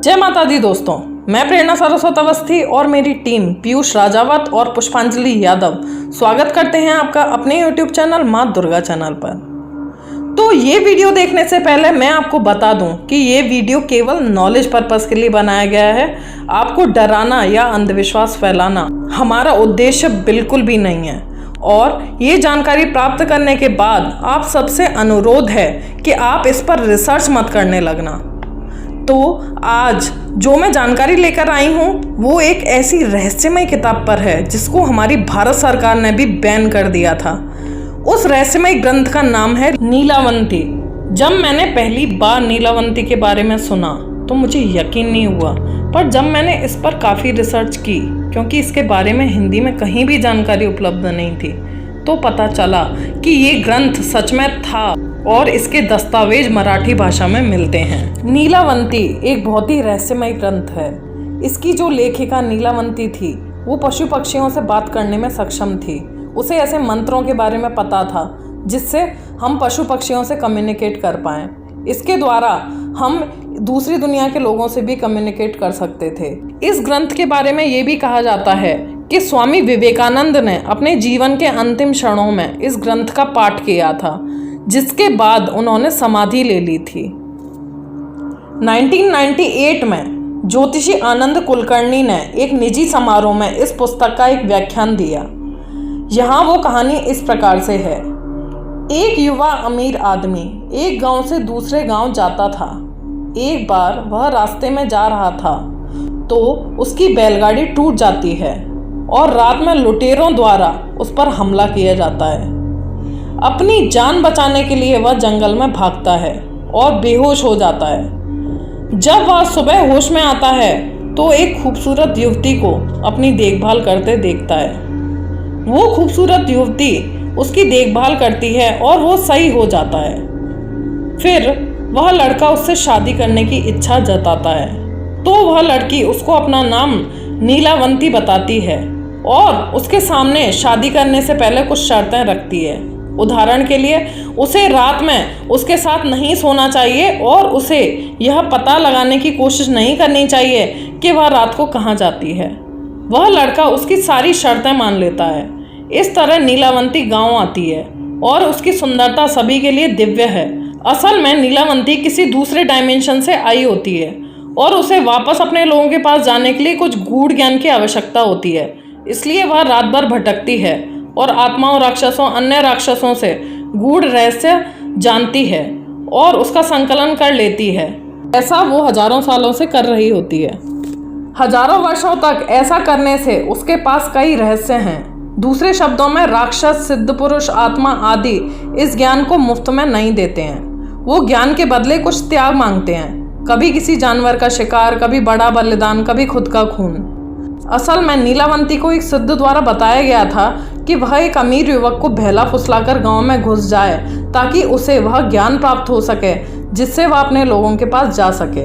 जय माता दी दोस्तों, मैं प्रेरणा सरस्वत अवस्थी और मेरी टीम पीयूष राजावत और पुष्पांजलि यादव स्वागत करते हैं आपका अपने YouTube चैनल माँ दुर्गा चैनल पर। तो ये वीडियो देखने से पहले मैं आपको बता दूं कि ये वीडियो केवल नॉलेज पर्पस के लिए बनाया गया है। आपको डराना या अंधविश्वास फैलाना हमारा उद्देश्य बिल्कुल भी नहीं है। और ये जानकारी प्राप्त करने के बाद आप सबसे अनुरोध है कि आप इस पर रिसर्च मत करने लगना। तो आज जो मैं जानकारी लेकर आई हूँ वो एक ऐसी रहस्यमय किताब पर है जिसको हमारी भारत सरकार ने भी बैन कर दिया था। उस रहस्यमय ग्रंथ का नाम है नीलावंती। जब मैंने पहली बार नीलावंती के बारे में सुना तो मुझे यकीन नहीं हुआ, पर जब मैंने इस पर काफ़ी रिसर्च की, क्योंकि इसके बारे में हिंदी में कहीं भी जानकारी उपलब्ध नहीं थी, तो पता चला कि ये ग्रंथ सच में था और इसके दस्तावेज मराठी भाषा में मिलते हैं। नीलावंती एक बहुत ही रहस्यमय ग्रंथ है। इसकी जो लेखिका नीलावंती थी वो पशु पक्षियों से बात करने में सक्षम थी। उसे ऐसे मंत्रों के बारे में पता था जिससे हम पशु पक्षियों से कम्युनिकेट कर पाएँ। इसके द्वारा हम दूसरी दुनिया के लोगों से भी कम्युनिकेट कर सकते थे। इस ग्रंथ के बारे में ये भी कहा जाता है कि स्वामी विवेकानंद ने अपने जीवन के अंतिम क्षणों में इस ग्रंथ का पाठ किया था, जिसके बाद उन्होंने समाधि ले ली थी। 1998 में ज्योतिषी आनंद कुलकर्णी ने एक निजी समारोह में इस पुस्तक का एक व्याख्यान दिया। यहाँ वो कहानी इस प्रकार से है। एक युवा अमीर आदमी एक गांव से दूसरे गांव जाता था। एक बार वह रास्ते में जा रहा था तो उसकी बैलगाड़ी टूट जाती है और रात में लुटेरों द्वारा उस पर हमला किया जाता है। अपनी जान बचाने के लिए वह जंगल में भागता है और बेहोश हो जाता है। जब वह सुबह होश में आता है तो एक खूबसूरत युवती को अपनी देखभाल करते देखता है। वो खूबसूरत युवती उसकी देखभाल करती है और वो सही हो जाता है। फिर वह लड़का उससे शादी करने की इच्छा जताता है तो वह लड़की उसको अपना नाम नीलावंती बताती है और उसके सामने शादी करने से पहले कुछ शर्तें रखती है। उदाहरण के लिए उसे रात में उसके साथ नहीं सोना चाहिए और उसे यह पता लगाने की कोशिश नहीं करनी चाहिए कि वह रात को कहाँ जाती है। वह लड़का उसकी सारी शर्तें मान लेता है। इस तरह नीलावंती गांव आती है और उसकी सुंदरता सभी के लिए दिव्य है। असल में नीलावंती किसी दूसरे डायमेंशन से आई होती है और उसे वापस अपने लोगों के पास जाने के लिए कुछ गूढ़ ज्ञान की आवश्यकता होती है। इसलिए वह रात भर भटकती है और आत्माओं, राक्षसों, अन्य राक्षसों से गूढ़ रहस्य जानती है और उसका संकलन कर लेती है। ऐसा वो हजारों सालों से कर रही होती है। हजारों वर्षों तक ऐसा करने से उसके पास कई रहस्य हैं। दूसरे शब्दों में राक्षस, सिद्ध पुरुष, आत्मा आदि इस ज्ञान को मुफ्त में नहीं देते हैं। वो ज्ञान के बदले कुछ त्याग मांगते हैं, कभी किसी जानवर का शिकार, कभी बड़ा बलिदान, कभी खुद का खून। असल में नीलावंती को एक सिद्ध द्वारा बताया गया था कि वह एक अमीर युवक को बहला फुसलाकर गांव में घुस जाए ताकि उसे वह ज्ञान प्राप्त हो सके जिससे वह अपने लोगों के पास जा सके।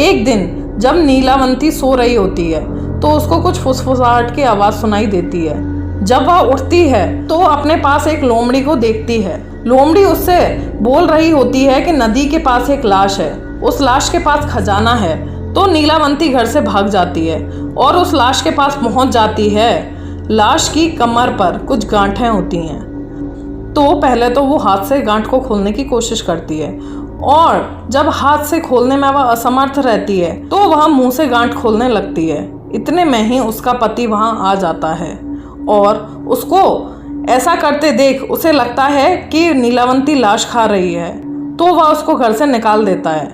एक दिन जब नीलावंती सो रही होती है तो उसको कुछ फुसफुसाहट की आवाज़ सुनाई देती है। जब वह उठती है तो अपने पास एक लोमड़ी को देखती है। लोमड़ी उससे बोल रही होती है कि नदी के पास एक लाश है, उस लाश के पास खजाना है। तो नीलावंती घर से भाग जाती है और उस लाश के पास पहुंच जाती है। लाश की कमर पर कुछ गांठें होती हैं। तो पहले तो वो हाथ से गांठ को खोलने की कोशिश करती है और जब हाथ से खोलने में वह असमर्थ रहती है तो वह मुंह से गांठ खोलने लगती है। इतने में ही उसका पति वहां आ जाता है और उसको ऐसा करते देख उसे लगता है कि नीलावंती लाश खा रही है, तो वह उसको घर से निकाल देता है।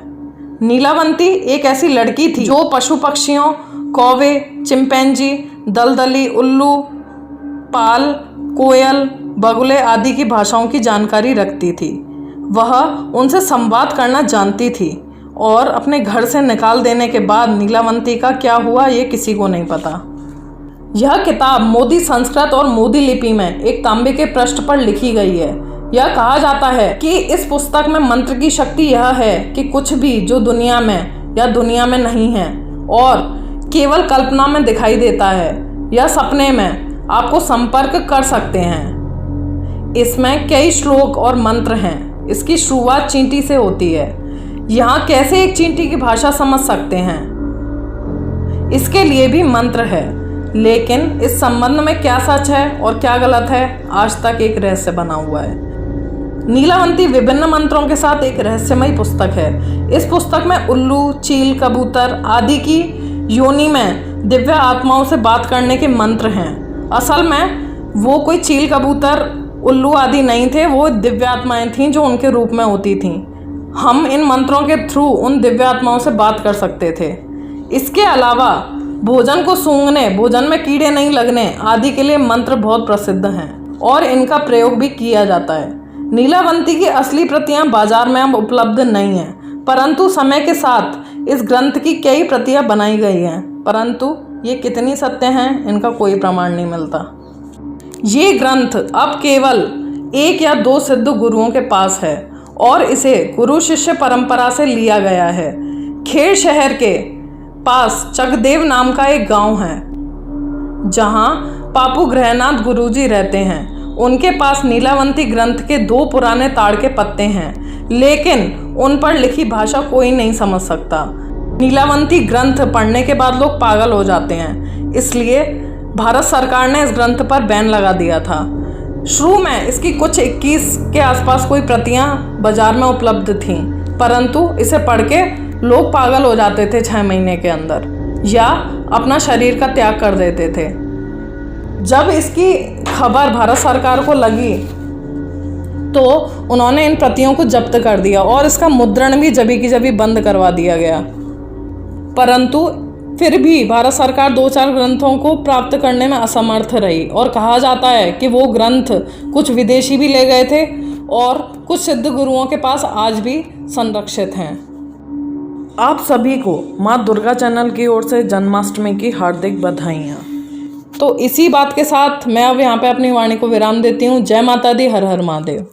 नीलावंती एक ऐसी लड़की थी जो पशु पक्षियों, कौवे, चिंपैंजी, दलदली, उल्लू, पाल, कोयल, बगुले आदि की भाषाओं की जानकारी रखती थी। वह उनसे संवाद करना जानती थी और अपने घर से निकाल देने के बाद नीलावंती का क्या हुआ ये किसी को नहीं पता। यह किताब मोदी संस्कृत और मोदी लिपि में एक तांबे के पृष्ठ पर लिखी गई है। यह कहा जाता है कि इस पुस्तक में मंत्र की शक्ति यह है कि कुछ भी जो दुनिया में या दुनिया में नहीं है और केवल कल्पना में दिखाई देता है या सपने में आपको संपर्क कर सकते हैं। इसमें कई श्लोक और मंत्र हैं। इसकी शुरुआत चींटी से होती है। यहाँ कैसे एक चींटी की भाषा समझ सकते हैं इसके लिए भी मंत्र है, लेकिन इस संबंध में क्या सच है और क्या गलत है आज तक एक रहस्य बना हुआ है। नीलावंती विभिन्न मंत्रों के साथ एक रहस्यमयी पुस्तक है। इस पुस्तक में उल्लू, चील, कबूतर आदि की योनि में दिव्य आत्माओं से बात करने के मंत्र हैं। असल में वो कोई चील, कबूतर, उल्लू आदि नहीं थे, वो दिव्य आत्माएं थीं जो उनके रूप में होती थीं। हम इन मंत्रों के थ्रू उन दिव्य आत्माओं से बात कर सकते थे। इसके अलावा भोजन को सूंघने, भोजन में कीड़े नहीं लगने आदि के लिए मंत्र बहुत प्रसिद्ध हैं और इनका प्रयोग भी किया जाता है। नीलावंती की असली प्रतियां बाजार में अब उपलब्ध नहीं हैं, परंतु समय के साथ इस ग्रंथ की कई प्रतियां बनाई गई हैं, परंतु ये कितनी सत्य हैं इनका कोई प्रमाण नहीं मिलता। ये ग्रंथ अब केवल 1 या 2 सिद्ध गुरुओं के पास है और इसे गुरु शिष्य परंपरा से लिया गया है। खेड़ शहर के पास चकदेव नाम का एक गांव है जहां पापू गृहनाथ गुरुजी रहते हैं। उनके पास नीलावंती ग्रंथ के 2 पुराने ताड़ के पत्ते हैं, लेकिन उन पर लिखी भाषा कोई नहीं समझ सकता। नीलावंती ग्रंथ पढ़ने के बाद लोग पागल हो जाते हैं, इसलिए भारत सरकार ने इस ग्रंथ पर बैन लगा दिया था। शुरू में इसकी कुछ 21 के आसपास कोई प्रतियां बाजार में उपलब्ध थीं, परंतु इसे पढ़ के लोग पागल हो जाते थे 6 महीने के अंदर या अपना शरीर का त्याग कर देते थे। जब इसकी खबर भारत सरकार को लगी तो उन्होंने इन प्रतियों को जब्त कर दिया और इसका मुद्रण भी जभी की जभी बंद करवा दिया गया। परंतु फिर भी भारत सरकार 2-4 ग्रंथों को प्राप्त करने में असमर्थ रही और कहा जाता है कि वो ग्रंथ कुछ विदेशी भी ले गए थे और कुछ सिद्ध गुरुओं के पास आज भी संरक्षित हैं। आप सभी को माँ दुर्गा चैनल की ओर से जन्माष्टमी की हार्दिक बधाइयाँ। तो इसी बात के साथ मैं अब यहाँ पे अपनी वाणी को विराम देती हूँ। जय माता दी, हर हर महादेव।